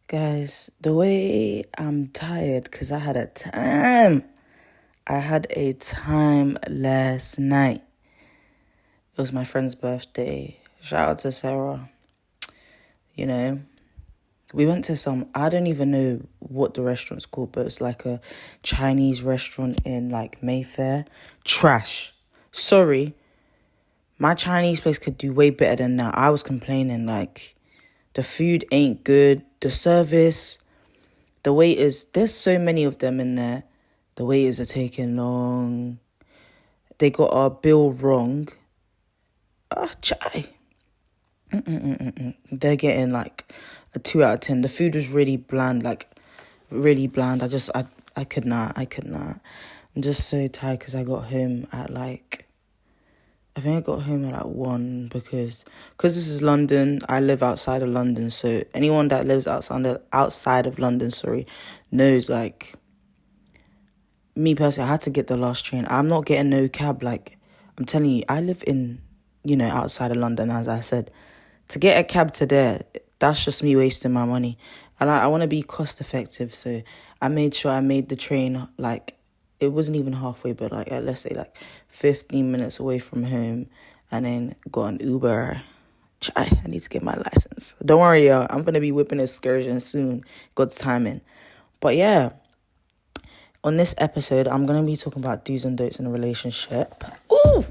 Guys, the way I'm tired because I had a time. I had a time last night. It was my friend's birthday. Shout out to Sarah. You know, we went to I don't even know what the restaurant's called, but it's like a Chinese restaurant in like Mayfair. Trash. Sorry. My Chinese place could do way better than that. I was complaining like the food ain't good. The service, the waiters, there's so many of them in there. The waiters are taking long. They got our bill wrong. Chai. They're getting like a 2 out of 10. The food was really bland, like really bland. I could not. I'm just so tired because I got home at I think I got home at 1 because this is London. I live outside of London, so anyone that lives outside of London, knows like me personally. I had to get the last train. I'm not getting no cab. Like I'm telling you, I live in outside of London. As I said, to get a cab to there, that's just me wasting my money. And I want to be cost effective, so I made sure I made the train like. It wasn't even halfway, but like let's say like 15 minutes away from home, and then got an Uber. I need to get my license. Don't worry, y'all. I'm gonna be whipping excursion soon. God's timing. But yeah, on this episode, I'm gonna be talking about do's and don'ts in a relationship. Ooh,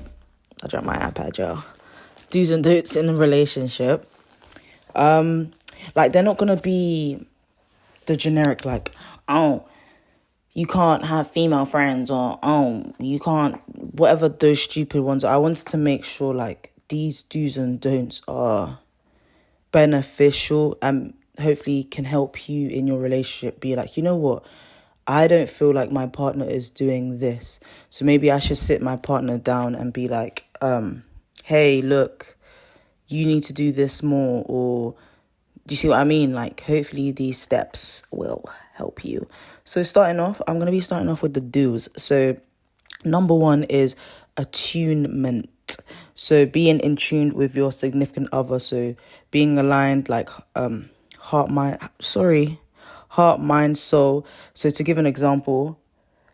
I dropped my iPad, y'all. Do's and don'ts in a relationship. Like they're not gonna be the generic like, oh, you can't have female friends, or you can't, whatever those stupid ones are. I wanted to make sure like these do's and don'ts are beneficial and hopefully can help you in your relationship be like, you know what? I don't feel like my partner is doing this. So maybe I should sit my partner down and be like, hey, look, you need to do this more, or do you see what I mean? Like, hopefully these steps will help you. So I'm going to be starting off with the do's. So number 1 is attunement. So being in tune with your significant other. So being aligned, like heart, mind, soul. So to give an example,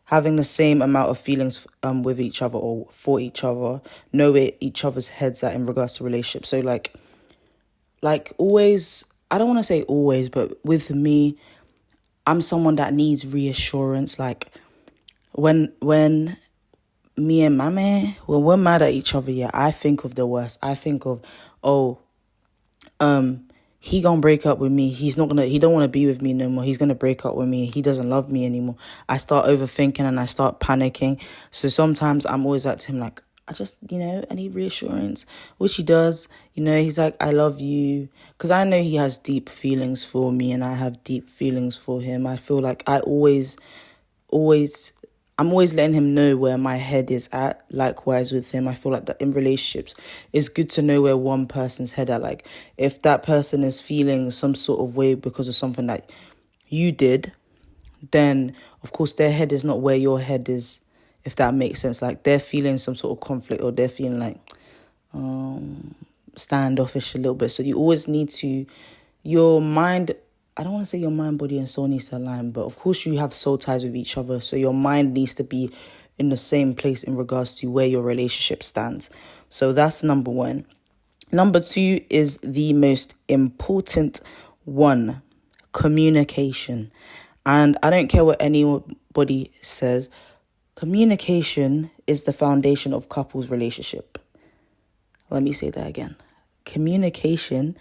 having the same amount of feelings with each other or for each other, know where each other's heads at in regards to relationships. So like always, I don't want to say always, but with me, I'm someone that needs reassurance. Like when me and my man, when we're mad at each other, yeah, I think of the worst. I think of, he gonna break up with me. He don't want to be with me no more. He's gonna break up with me. He doesn't love me anymore. I start overthinking and I start panicking. So sometimes I'm always at him like, I just, I need reassurance, which he does. He's like, I love you. Because I know he has deep feelings for me and I have deep feelings for him. I feel like I'm always letting him know where my head is at. Likewise with him, I feel like that in relationships, it's good to know where one person's head at. Like if that person is feeling some sort of way because of something that you did, then of course their head is not where your head is. If that makes sense, like they're feeling some sort of conflict or they're feeling like standoffish a little bit. So you always need to, your mind, I don't want to say your mind, body and soul needs to align, but of course you have soul ties with each other. So your mind needs to be in the same place in regards to where your relationship stands. So that's number 1. Number 2 is the most important one, communication. And I don't care what anybody says, communication is the foundation of couples' relationship. Let me say that again. Communication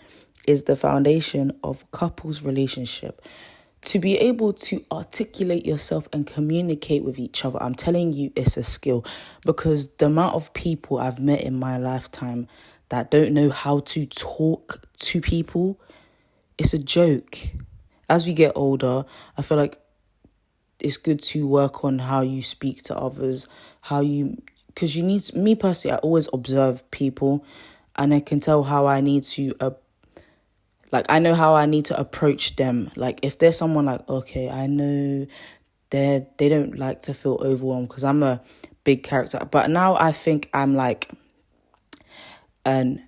is the foundation of couples' relationship. To be able to articulate yourself and communicate with each other, I'm telling you, it's a skill. Because the amount of people I've met in my lifetime that don't know how to talk to people, it's a joke. As we get older, I feel like it's good to work on how you speak to others, because me personally, I always observe people and I can tell how I need to, I know how I need to approach them. Like if there's someone like, okay, I know they don't like to feel overwhelmed because I'm a big character. But now I think I'm like an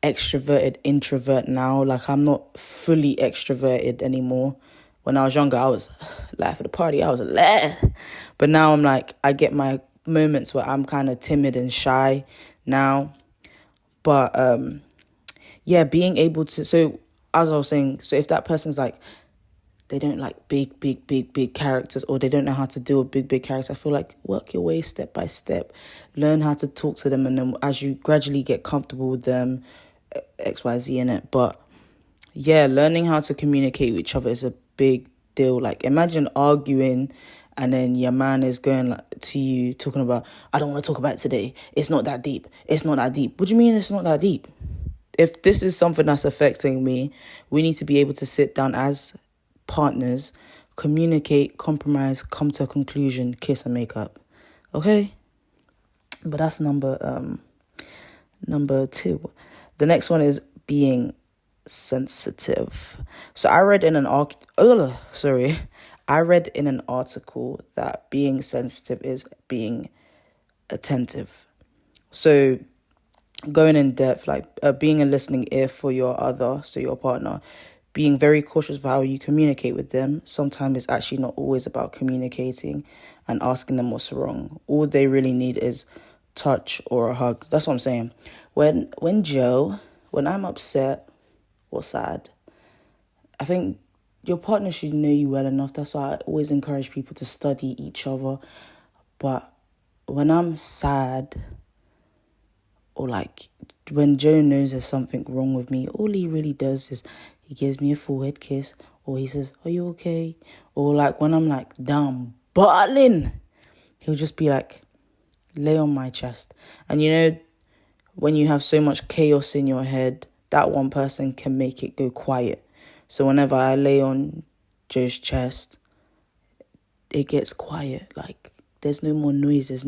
extroverted introvert now. Like, I'm not fully extroverted anymore. When I was younger, I was life of the party. I was loud. But now I'm like, I get my moments where I'm kind of timid and shy now. But yeah, being able to, so as I was saying, so if that person's like, they don't like big characters, or they don't know how to deal with big characters, I feel like work your way step by step, learn how to talk to them, and then as you gradually get comfortable with them, XYZ in it. But yeah, learning how to communicate with each other is a big deal. Like, imagine arguing and then your man is going like, to you talking about, I don't want to talk about it today. It's not that deep. It's not that deep. What do you mean it's not that deep? If this is something that's affecting me, we need to be able to sit down as partners, communicate, compromise, come to a conclusion, kiss and make up. Okay? But that's number 2. The next one is being sensitive. So I read in an article that being sensitive is being attentive. So going in depth, like being a listening ear for your other, so your partner, being very cautious of how you communicate with them. Sometimes it's actually not always about communicating and asking them what's wrong. All they really need is touch or a hug. That's what I'm saying. When I'm upset or sad, I think your partner should know you well enough. That's why I always encourage people to study each other. But when I'm sad, or like when Joe knows there's something wrong with me, all he really does is he gives me a forehead kiss, or he says, are you okay? Or like when I'm like down battling, he'll just be like, lay on my chest. And you know, when you have so much chaos in your head, that one person can make it go quiet. So whenever I lay on Joe's chest, it gets quiet. Like, there's no more noise. There's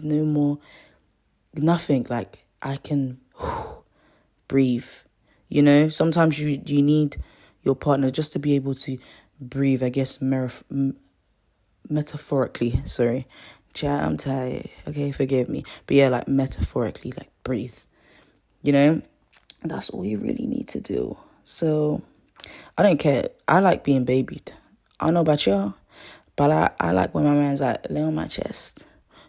no more nothing. Like, I can breathe. You know, sometimes you need your partner just to be able to breathe, I guess, metaphorically. Sorry. Chat, I'm tired. Okay, forgive me. But yeah, like metaphorically, like breathe. You know, that's all you really need to do. So I don't care. I like being babied. I don't know about y'all, but I like when my man's like, lay on my chest.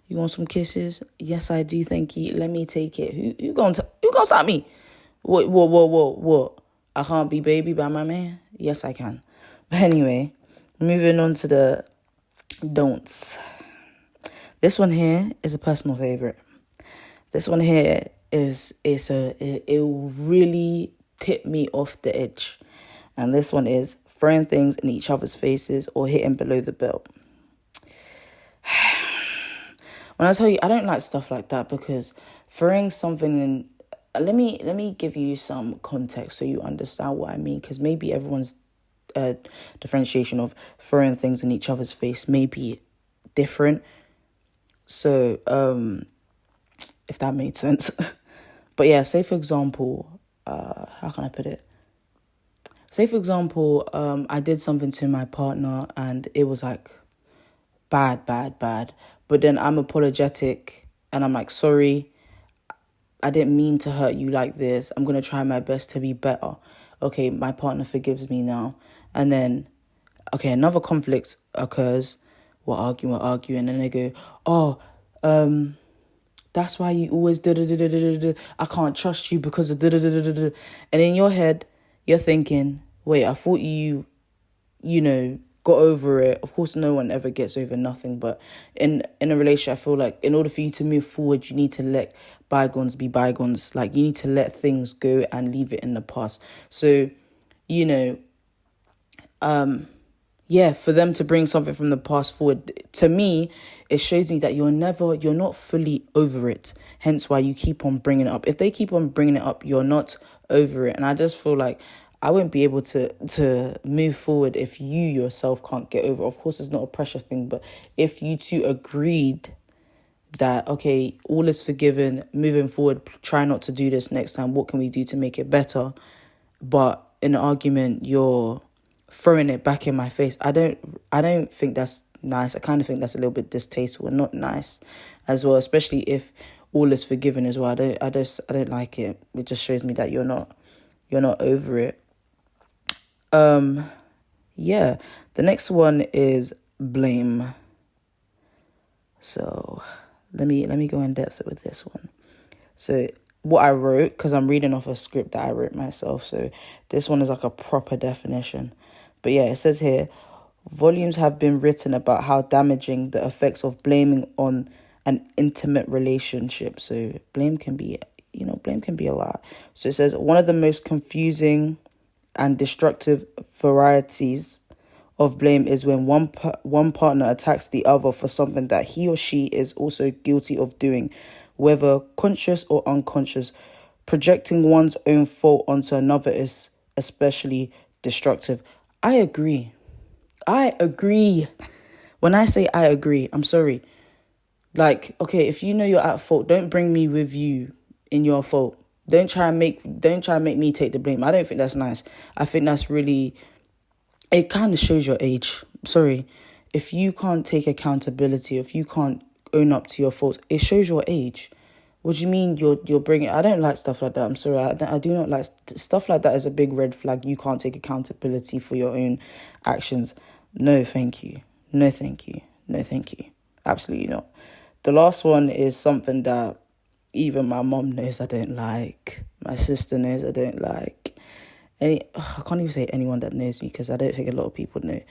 You want some kisses? Yes, I do. Thank you. Let me take it. Who gonna stop me? What? I can't be baby by my man? Yes, I can. But anyway, moving on to the don'ts. This one here is a personal favorite. This one here it will really tip me off the edge. And this one is throwing things in each other's faces or hitting below the belt. When I tell you, I don't like stuff like that, because throwing something in... Let me give you some context so you understand what I mean, because maybe everyone's differentiation of throwing things in each other's face may be different. So, if that made sense. But yeah, say for example, how can I put it? Say for example, I did something to my partner and it was like bad. But then I'm apologetic and I'm like, sorry, I didn't mean to hurt you like this. I'm going to try my best to be better. Okay, my partner forgives me now. And then, okay, another conflict occurs. We're arguing. And they go, that's why you always da-da-da-da-da-da. I can't trust you because of da-da-da-da-da. And in your head, you're thinking, wait, I thought you got over it. Of course, no one ever gets over nothing. But in a relationship, I feel like in order for you to move forward, you need to let bygones be bygones. Like, you need to let things go and leave it in the past. So, for them to bring something from the past forward, to me, it shows me that you're not fully over it. Hence why you keep on bringing it up. If they keep on bringing it up, you're not over it. And I just feel like I wouldn't be able to move forward if you yourself can't get over it. Of course, it's not a pressure thing, but if you two agreed that, okay, all is forgiven, moving forward, try not to do this next time. What can we do to make it better? But in an argument, you're throwing it back in my face. I don't think that's nice. I kind of think that's a little bit distasteful and not nice as well, especially if all is forgiven as well. I don't like it. It just shows me that you're not over it. Yeah. The next one is blame. So let me go in depth with this one. So what I wrote, because I'm reading off a script that I wrote myself, so this one is like a proper definition. But yeah, it says here, volumes have been written about how damaging the effects of blaming on an intimate relationship. So blame can be a lot. So it says, one of the most confusing and destructive varieties of blame is when one partner attacks the other for something that he or she is also guilty of doing, whether conscious or unconscious. Projecting one's own fault onto another is especially destructive. I agree. When I say I agree, I'm sorry. Like, okay, if you know you're at fault, don't bring me with you in your fault. Don't try and make me take the blame. I don't think that's nice. I think that's really, it kind of shows your age. Sorry. If you can't take accountability, if you can't own up to your faults, it shows your age. What do you mean you're bringing... I don't like stuff like that. I'm sorry. I do not like... Stuff like that is a big red flag. You can't take accountability for your own actions. No, thank you. No, thank you. No, thank you. Absolutely not. The last one is something that even my mom knows I don't like. My sister knows I don't like. I can't even say anyone that knows me, because I don't think a lot of people know.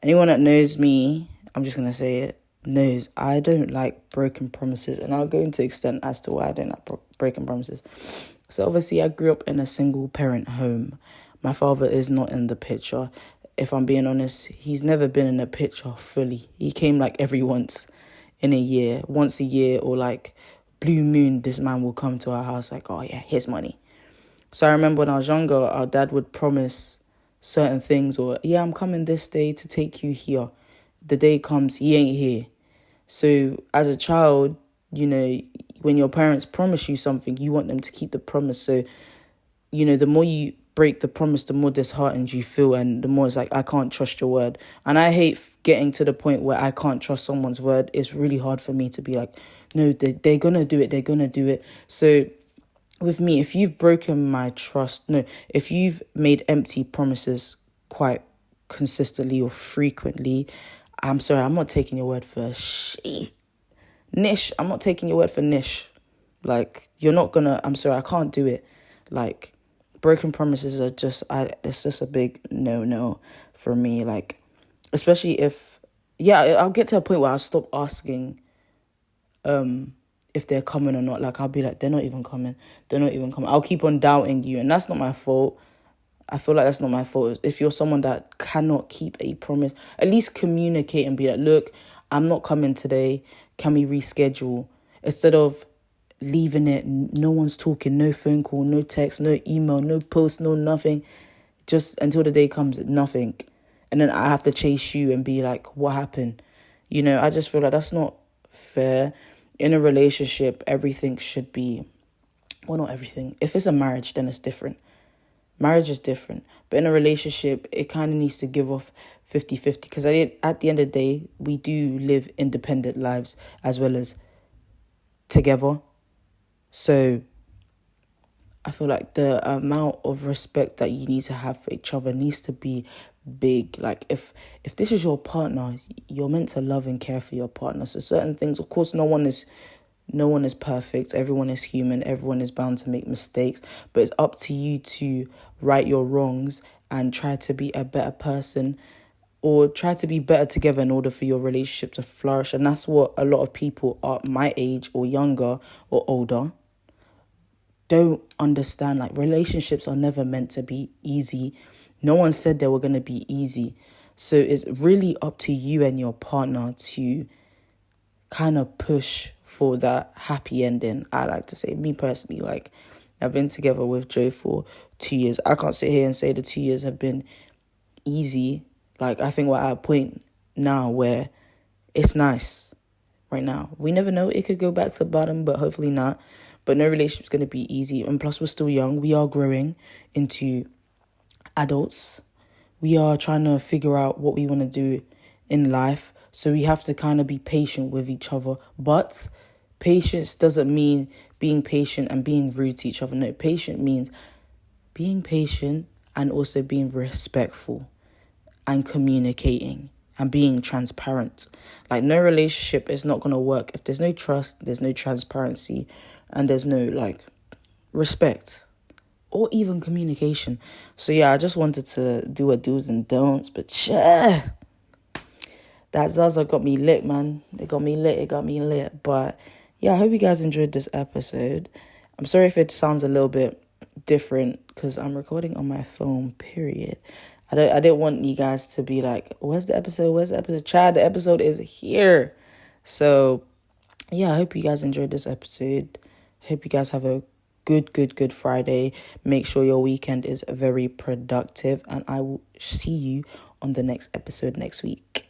Anyone that knows me, I'm just going to say it, knows I don't like broken promises. And I'll go into extent as to why I don't like broken promises. So obviously I grew up in a single parent home. My father is not in the picture. If I'm being honest, he's never been in the picture fully. He came like every once a year, or like blue moon, this man will come to our house like, oh yeah, here's money. So I remember when I was younger, our dad would promise certain things, or yeah, I'm coming this day to take you here. The day comes, he ain't here. So as a child, when your parents promise you something, you want them to keep the promise. So, the more you break the promise, the more disheartened you feel, and the more it's like, I can't trust your word. And I hate getting to the point where I can't trust someone's word. It's really hard for me to be like, no, they're gonna do it. So with me, if you've broken my trust, if you've made empty promises quite consistently or frequently, I'm sorry, I'm not taking your word for niche. I'm not taking your word for niche. Like, you're not gonna, I'm sorry, I can't do it. Like, broken promises are just, it's just a big no for me. Like, especially I'll get to a point where I'll stop asking if they're coming or not. Like, I'll be like, they're not even coming. I'll keep on doubting you, and that's not my fault. I feel like that's not my fault. If you're someone that cannot keep a promise, at least communicate and be like, look, I'm not coming today. Can we reschedule? Instead of leaving it, no one's talking, no phone call, no text, no email, no post, no nothing. Just until the day comes, nothing. And then I have to chase you and be like, what happened? I just feel like that's not fair. In a relationship, everything should be, well, not everything. If it's a marriage, then it's different. Marriage is different. But in a relationship, it kind of needs to give off 50-50. Because at the end of the day, we do live independent lives as well as together. So I feel like the amount of respect that you need to have for each other needs to be big. Like, if this is your partner, you're meant to love and care for your partner. So certain things, of course, no one is perfect. Everyone is human. Everyone is bound to make mistakes. But it's up to you to right your wrongs and try to be a better person, or try to be better together in order for your relationship to flourish. And that's what a lot of people are my age or younger or older don't understand. Like, relationships are never meant to be easy. No one said they were going to be easy. So it's really up to you and your partner to kind of push for that happy ending. I like to say, me personally, like, I've been together with Joe for 2 years. I can't sit here and say the 2 years have been easy. Like, I think we're at a point now where it's nice right now. We never know. It could go back to bottom, but hopefully not. But no relationship's going to be easy. And plus, we're still young. We are growing into adults. We are trying to figure out what we want to do in life. So we have to kind of be patient with each other. But Patience doesn't mean being patient and being rude to each other. No, patient means being patient and also being respectful and communicating and being transparent. Like, no relationship is not going to work if there's no trust, there's no transparency, and there's no, like, respect or even communication. So, yeah, I just wanted to do a do's and don'ts, but yeah, that Zaza got me lit, man. It got me lit. But, yeah, I hope you guys enjoyed this episode. I'm sorry if it sounds a little bit different because I'm recording on my phone, period. I didn't want you guys to be like, where's the episode? Chad, the episode is here. So, yeah, I hope you guys enjoyed this episode. Hope you guys have a good Friday. Make sure your weekend is very productive. And I will see you on the next episode next week.